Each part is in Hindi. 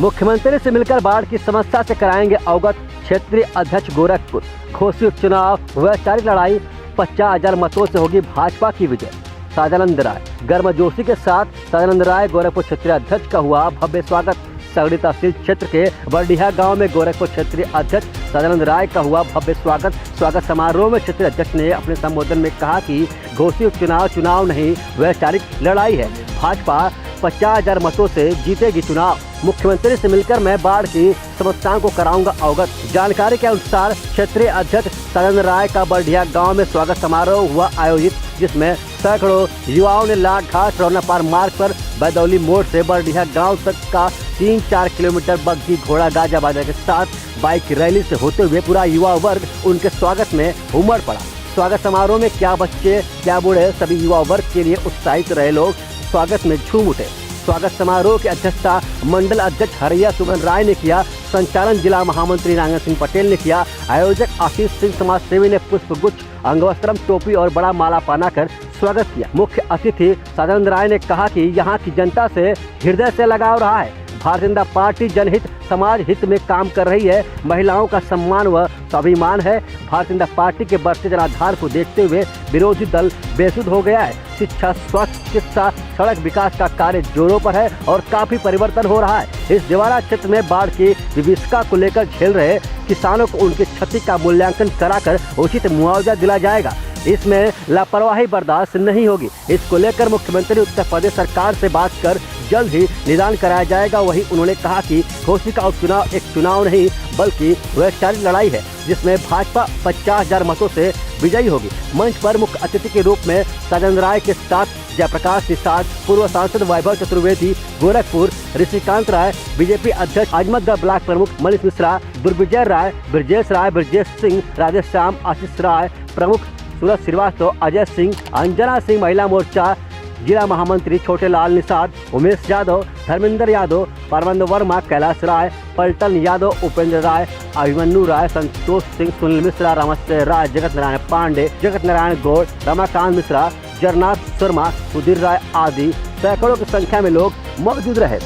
मुख्यमंत्री से मिलकर बाढ़ की समस्या से कराएंगे अवगत क्षेत्रीय अध्यक्ष गोरखपुर। घोसी उपचुनाव वैचारिक लड़ाई, 50,000 मतों से होगी भाजपा की विजय। सदानंद राय गर्मजोशी के साथ सदानंद राय गोरखपुर क्षेत्रीय अध्यक्ष का हुआ भव्य स्वागत। सगड़ी तहसील क्षेत्र के बरडीहा गांव में गोरखपुर क्षेत्रीय अध्यक्ष सदानंद राय का हुआ भव्य स्वागत समारोह में क्षेत्रीय अध्यक्ष ने अपने संबोधन में कहा कि घोसी उपचुनाव चुनाव नहीं, वैचारिक लड़ाई है। भाजपा 50,000 मतों से जीतेगी चुनाव। मुख्यमंत्री से मिलकर मैं बाढ़ की समस्याओं को कराऊंगा अवगत। जानकारी के अनुसार क्षेत्रीय अध्यक्ष सदानंद राय का बरडीहा गांव में स्वागत समारोह हुआ आयोजित, जिसमें सैकड़ों युवाओं ने लाख घाट रौना पार मार्ग पर बैदौली मोड़ से बरडीहा गांव तक का 3-4 किलोमीटर बग्घी घोड़ा गाजा बाजा के साथ बाइक रैली से होते हुए पूरा युवा वर्ग उनके स्वागत में उमड़ पड़ा। स्वागत समारोह में क्या बच्चे क्या बूढ़े सभी युवा वर्ग के लिए उत्साहित रहे लोग स्वागत में झूम उठे। स्वागत समारोह की अध्यक्षता मंडल अध्यक्ष हरिया सुमन राय ने किया। संचालन जिला महामंत्री नांगन सिंह पटेल ने किया। आयोजक आशीष सिंह समाज सेवी ने पुष्प गुच्छ, अंगवस्त्रम, टोपी और बड़ा माला पहनाकर स्वागत किया। मुख्य अतिथि सदानंद राय ने कहा कि यहाँ की जनता से हृदय से लगाव रहा है। भारतीय जनता पार्टी जनहित समाज हित में काम कर रही है। महिलाओं का सम्मान व स्वाभिमान है। भारतीय जनता पार्टी के बढ़ते जनाधार को देखते हुए विरोधी दल बेसुध हो गया है। शिक्षा, स्वास्थ्य, चिकित्सा, सड़क विकास का कार्य जोरों पर है और काफी परिवर्तन हो रहा है। इस दिवारा क्षेत्र में बाढ़ की विभीषिका को लेकर झेल रहे किसानों को उनकी क्षति का मूल्यांकन कराकर उचित मुआवजा दिला जाएगा। इसमें लापरवाही बर्दाश्त नहीं होगी। इसको लेकर मुख्यमंत्री उत्तर प्रदेश सरकार से बात कर जल्द ही निदान कराया जाएगा। वहीं उन्होंने कहा कि घोसी का उपचुनाव एक चुनाव नहीं बल्कि वैचारिक लड़ाई है, जिसमें भाजपा 50,000 मतों से विजयी होगी। मंच पर मुख्य अतिथि के रूप में सदानंद राय के साथ जयप्रकाश निषाद, पूर्व सांसद वैभव चतुर्वेदी गोरखपुर, ऋषिकांत राय, बीजेपी अध्यक्ष आजमतगढ़ ब्लॉक प्रमुख मनीष मिश्रा, दुर्विजय राय, ब्रजेश सिंह, राजेश श्याम, आशीष राय प्रमुख, सूरज श्रीवास्तव, अजय सिंह, अंजना सिंह महिला मोर्चा जिला महामंत्री, छोटे लाल निषाद, उमेश यादव, धर्मेंद्र यादव, परमंद वर्मा, कैलाश राय, पलटन यादव, उपेंद्र राय, अभिमन्यु राय, संतोष सिंह, सुनील मिश्रा, रामस्ते राय, जगत नारायण पांडे, जगत नारायण गौड़, रमाकांत मिश्रा, जगन्नाथ शर्मा, सुधीर राय आदि सैकड़ों की संख्या में लोग मौजूद रहे।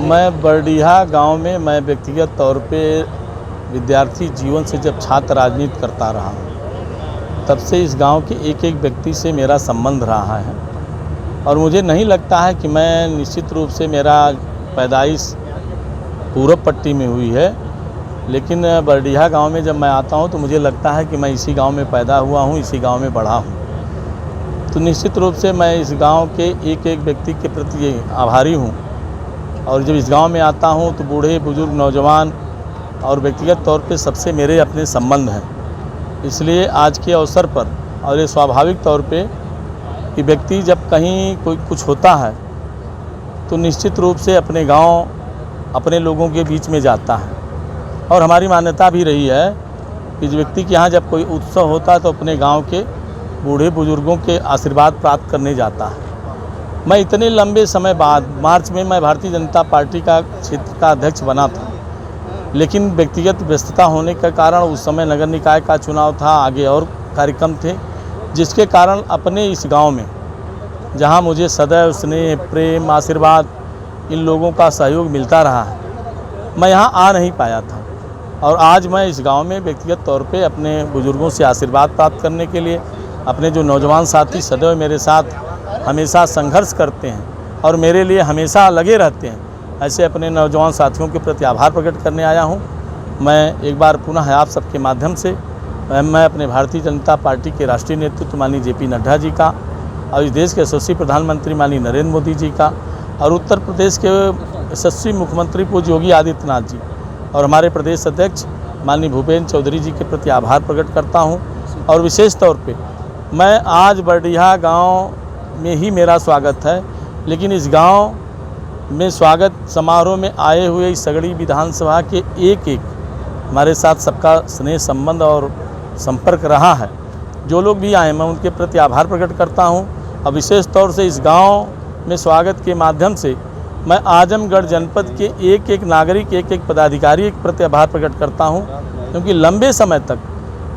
मैं बरडीहा गांव में मैं व्यक्तिगत तौर पे विद्यार्थी जीवन से जब छात्र राजनीति करता रहा, तब से इस गांव के एक एक व्यक्ति से मेरा संबंध रहा है और मुझे नहीं लगता है कि मैं निश्चित रूप से मेरा पैदाइश पूरब पट्टी में हुई है, लेकिन बरडीहा गांव में जब मैं आता हूं तो मुझे लगता है कि मैं इसी गांव में पैदा हुआ हूं, इसी गांव में बढ़ा हूं। तो निश्चित रूप से मैं इस गांव के एक एक व्यक्ति के प्रति आभारी हूं और जब इस गांव में आता हूं तो बूढ़े बुजुर्ग, नौजवान और व्यक्तिगत तौर पे सबसे मेरे अपने संबंध हैं। इसलिए आज के अवसर पर और ये स्वाभाविक तौर पे कि व्यक्ति जब कहीं कोई कुछ होता है तो निश्चित रूप से अपने गांव, अपने लोगों के बीच में जाता है और हमारी मान्यता भी रही है कि जो व्यक्ति के यहाँ जब कोई उत्सव होता है तो अपने गांव के बूढ़े बुजुर्गों के आशीर्वाद प्राप्त करने जाता है। मैं इतने लंबे समय बाद मार्च में मैं भारतीय जनता पार्टी का क्षेत्र का अध्यक्ष बना था, लेकिन व्यक्तिगत व्यस्तता होने के कारण उस समय नगर निकाय का चुनाव था, आगे और कार्यक्रम थे, जिसके कारण अपने इस गांव में जहां मुझे सदैव स्नेह, प्रेम, आशीर्वाद इन लोगों का सहयोग मिलता रहा है, मैं यहां आ नहीं पाया था और आज मैं इस गांव में व्यक्तिगत तौर पे अपने बुजुर्गों से आशीर्वाद प्राप्त करने के लिए, अपने जो नौजवान साथी सदैव मेरे साथ हमेशा संघर्ष करते हैं और मेरे लिए हमेशा लगे रहते हैं, ऐसे अपने नौजवान साथियों के प्रति आभार प्रकट करने आया हूं। मैं एक बार पुनः आप सबके माध्यम से मैं अपने भारतीय जनता पार्टी के राष्ट्रीय नेतृत्व माननीय JP नड्डा जी का और इस देश के यशस्वी प्रधानमंत्री माननीय नरेंद्र मोदी जी का और उत्तर प्रदेश के यशस्वी मुख्यमंत्री पूज्य योगी आदित्यनाथ जी और हमारे प्रदेश अध्यक्ष माननीय भूपेंद्र चौधरी जी के प्रति आभार प्रकट करता हूं। और विशेष तौर पे मैं आज बरडीहा गाँव में ही मेरा स्वागत है, लेकिन इस गाँव में स्वागत समारोह में आए हुए इस सगड़ी विधानसभा के एक एक हमारे साथ सबका स्नेह संबंध और संपर्क रहा है। जो लोग भी आए मैं उनके प्रति आभार प्रकट करता हूं और विशेष तौर से इस गांव में स्वागत के माध्यम से मैं आजमगढ़ जनपद के एक एक नागरिक, एक एक पदाधिकारी के प्रति आभार प्रकट करता हूं, क्योंकि लंबे समय तक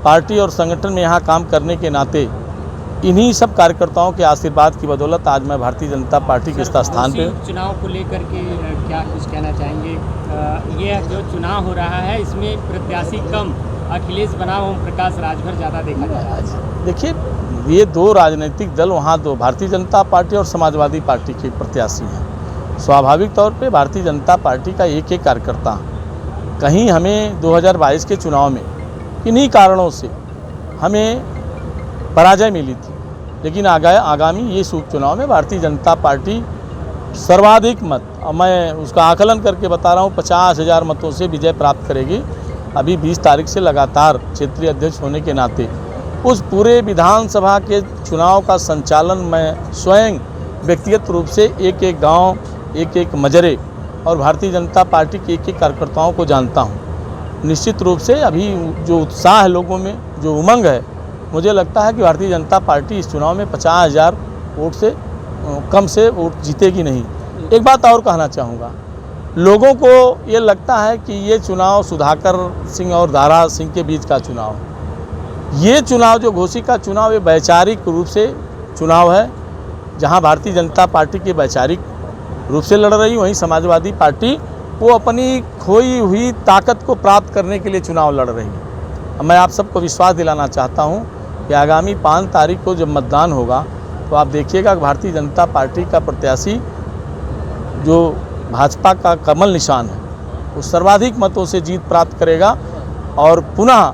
पार्टी और संगठन में यहाँ काम करने के नाते इन्हीं सब कार्यकर्ताओं के आशीर्वाद की बदौलत आज मैं भारतीय जनता पार्टी के इस स्थान पे। चुनाव को लेकर के क्या कुछ कहना चाहेंगे? ये जो चुनाव हो रहा है इसमें प्रत्याशी कम, अखिलेश बनाम ओम प्रकाश राजभर ज़्यादा देखा जा रहा है। देखिए, ये दो राजनीतिक दल वहाँ दो भारतीय जनता पार्टी और समाजवादी पार्टी के प्रत्याशी हैं। स्वाभाविक तौर पे भारतीय जनता पार्टी का एक एक कार्यकर्ता, कहीं हमें 2022 के चुनाव में किन्हीं कारणों से हमें पराजय मिली थी, लेकिन आगामी ये उपचुनाव में भारतीय जनता पार्टी सर्वाधिक मत, और मैं उसका आकलन करके बता रहा हूँ, 50,000 मतों से विजय प्राप्त करेगी। अभी 20 तारीख से लगातार क्षेत्रीय अध्यक्ष होने के नाते उस पूरे विधानसभा के चुनाव का संचालन मैं स्वयं व्यक्तिगत रूप से एक एक गांव, एक एक मजरे और भारतीय जनता पार्टी के एक एक कार्यकर्ताओं को जानता हूं। निश्चित रूप से अभी जो उत्साह है लोगों में, जो उमंग है, मुझे लगता है कि भारतीय जनता पार्टी इस चुनाव में 50,000 वोट से कम से वोट जीतेगी नहीं। एक बात और कहना चाहूँगा, लोगों को ये लगता है कि ये चुनाव सुधाकर सिंह और दारा सिंह के बीच का चुनाव है। ये चुनाव जो घोषित का चुनाव, ये वैचारिक रूप से चुनाव है, जहां भारतीय जनता पार्टी के वैचारिक रूप से लड़ रही, वहीं समाजवादी पार्टी वो अपनी खोई हुई ताकत को प्राप्त करने के लिए चुनाव लड़ रही है। मैं आप सबको विश्वास दिलाना चाहता हूं कि आगामी 5 तारीख को जब मतदान होगा तो आप देखिएगा भारतीय जनता पार्टी का प्रत्याशी जो भाजपा का कमल निशान है, वो सर्वाधिक मतों से जीत प्राप्त करेगा और पुनः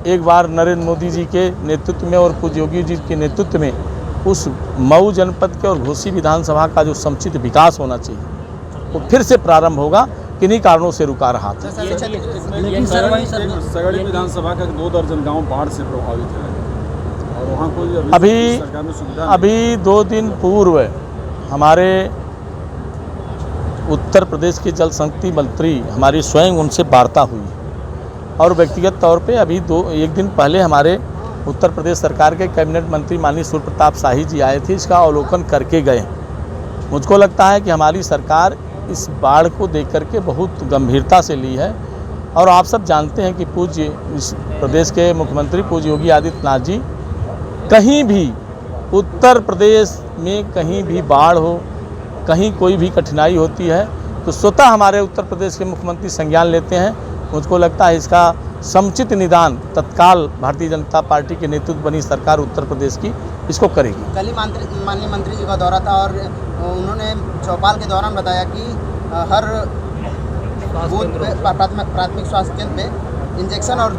एक बार नरेंद्र मोदी जी के नेतृत्व में और पूज्य योगी जी के नेतृत्व में उस मऊ जनपद के और घोसी विधानसभा का जो समुचित विकास होना चाहिए वो फिर से प्रारंभ होगा, किन्हीं कारणों से रुका रहा था। सगड़ी विधानसभा का 2 दर्जन गांव बाढ़ से प्रभावित है और वहाँ कोई अभी 2 दिन पूर्व हमारे उत्तर प्रदेश के जल शक्ति मंत्री हमारी स्वयं उनसे वार्ता हुई और व्यक्तिगत तौर पे अभी 1 दिन पहले हमारे उत्तर प्रदेश सरकार के कैबिनेट मंत्री माननीय सूर्य प्रताप शाही जी आए थे, इसका अवलोकन करके गए। मुझको लगता है कि हमारी सरकार इस बाढ़ को देख करके बहुत गंभीरता से ली है और आप सब जानते हैं कि पूज्य इस प्रदेश के मुख्यमंत्री पूज्य योगी आदित्यनाथ जी, कहीं भी उत्तर प्रदेश में कहीं भी बाढ़ हो, कहीं कोई भी कठिनाई होती है तो स्वतः हमारे उत्तर प्रदेश के मुख्यमंत्री संज्ञान लेते हैं। मुझको लगता है इसका समुचित निदान तत्काल भारतीय जनता पार्टी के नेतृत्व बनी सरकार उत्तर प्रदेश की इसको करेगी। कल ही माननीय मंत्री जी का दौरा था और उन्होंने चौपाल के दौरान बताया कि हर बूथ पे प्राथमिक स्वास्थ्य केंद्र पे इंजेक्शन और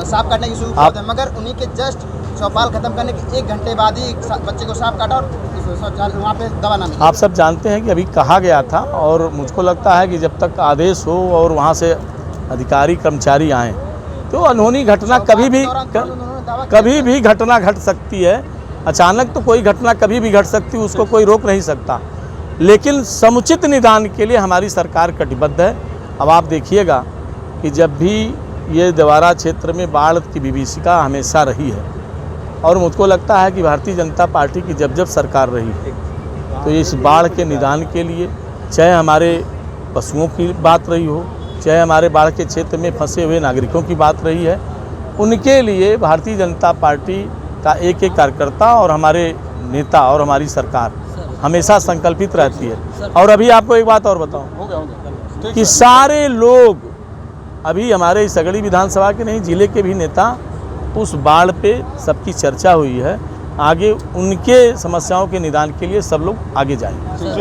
सांप काटने की सुविधा है, मगर उन्हीं के जस्ट चौपाल खत्म करने के 1 घंटे बाद ही बच्चे को सांप काटा और वहाँ पे दवा ना मिली। आप सब जानते हैं कि अभी कहा गया था और मुझको लगता है कि जब तक आदेश हो और वहाँ से अधिकारी कर्मचारी आएँ तो अनहोनी घटना कभी भी घटना घट सकती है। अचानक तो कोई घटना कभी भी घट सकती है, उसको कोई रोक नहीं सकता, लेकिन समुचित निदान के लिए हमारी सरकार कटिबद्ध है। अब आप देखिएगा कि जब भी ये दवारा क्षेत्र में बाढ़ की विभीषिका हमेशा रही है और मुझको लगता है कि भारतीय जनता पार्टी की जब जब सरकार रही है तो इस बाढ़ के निदान के लिए, चाहे हमारे पशुओं की बात रही हो, चाहे हमारे बाढ़ के क्षेत्र में फंसे हुए नागरिकों की बात रही है, उनके लिए भारतीय जनता पार्टी का एक एक कार्यकर्ता और हमारे नेता और हमारी सरकार हमेशा संकल्पित रहती है। और अभी आपको एक बात और बताऊं कि सारे लोग अभी हमारे सगड़ी विधानसभा के नहीं, जिले के भी नेता उस बाढ़ पे सबकी चर्चा हुई है, आगे उनके समस्याओं के निदान के लिए सब लोग आगे जाएंगे।